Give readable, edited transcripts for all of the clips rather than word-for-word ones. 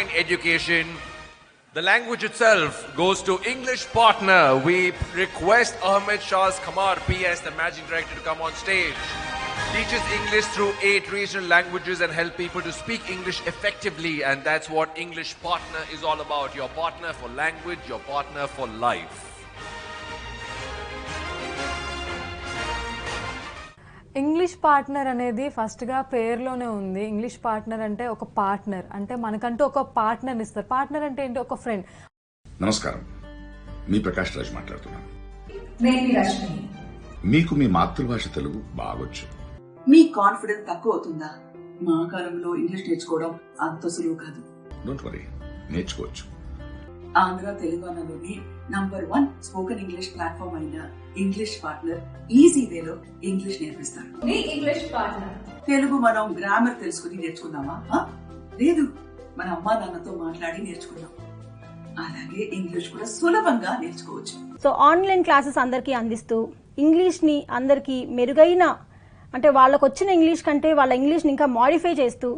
empowering education. The language itself goes to English Partner. We request Ahmed Shahs Khamar PS, the Managing Director, to come on stage. Teaches English through 8 regional languages and help people to speak English effectively. And that's what English Partner is all about. Your partner for language, your partner for life. English partner అనేది ఫస్ట్గా పేరులోనే ఉంది. English partner అంటే ఒక partner, అంటే మనకంటూ ఒక partner ఇస్తారు. పార్ట్నర్ అంటే ఏంటి? ఒక ఫ్రెండ్. నమస్కారం, మీ ప్రకాష్ రాజ్ మాట్లాడుతున్నాను. నేను రష్మి. మీకు మీ మాతృభాష తెలుగు బాగొచ్చు. మీ కాన్ఫిడెన్స్ తక్కువ అవుతుందా? మా కాలంలో ఇంగ్లీష్ నేర్చుకోవడం అంత సులువు కాదు. డోంట్ వరీ, నేర్చుకోవచ్చు. ఆంధ్ర తెలంగాణలోని #1 స్పోకెన్ ఇంగ్లీష్ ప్లాట్ఫామ్ అయిన ఇంగ్లీష్ పార్ట్నర్ ఈజీ వేలో ఇంగ్లీష్ నేర్పిస్తారు. ఇంగ్లీష్ పార్ట్నర్ తెలుగు మనం గ్రామర్ తెలుసుకుని నేర్చుకుందామా? లేదు, మన అమ్మా నాన్నతో మాట్లాడి నేర్చుకుందాం. అలాగే ఇంగ్లీష్ కూడా సులభంగా నేర్చుకోవచ్చు. సో ఆన్లైన్ క్లాసెస్ అందరికీ అందిస్తూ ఇంగ్లీష్ ని అందరికీ మెరుగైన, అంటే వాళ్ళకు వచ్చిన ఇంగ్లీష్ కంటే వాళ్ళ ఇంగ్లీష్ని ఇంకా మాడిఫై చేస్తూ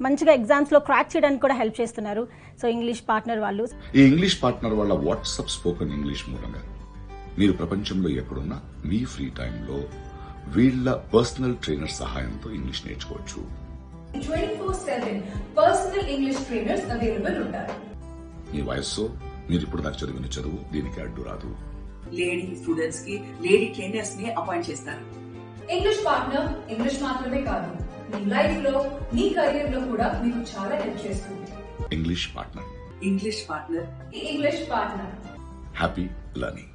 మంచిగా ఎగ్జామ్స్ లో క్రాక్ చేయడానికి కూడా హెల్ప్ చేస్తున్నారు. సో ఇంగ్లీష్ పార్ట్నర్ వాళ్ళు. ఈ ఇంగ్లీష్ పార్ట్నర్ వాళ్ళ వాట్సాప్ స్పోకెన్ ఇంగ్లీష్ మూలంగా మీరు ప్రపంచంలో ఎక్కడున్నా మీ ఫ్రీ టైంలో వీళ్ళ పర్సనల్ ట్రైనర్ సహాయంతో ఇంగ్లీష్ నేర్చుకోవచ్చు. 24/7 పర్సనల్ ఇంగ్లీష్ ట్రైనర్స్ అవైలబుల్ ఉంటారు. మీ వయస్సు, మీరు ఇప్పుడు నాకు చదివిన చదువు దీనికి అడ్డు రాదు. లేడీ స్టూడెంట్స్ కి లేడీ ట్రైనర్స్ ని అపాయింట్ చేస్తారు. ఇంగ్లీష్ పార్ట్నర్ ఇంగ్లీష్ మాత్రమే కాదు, మీ లైఫ్ లో, మీ కెరీర్ లో కూడా మీకు చాలా హెల్ప్ చేస్తుంది. English partner. English partner. English partner. Happy learning.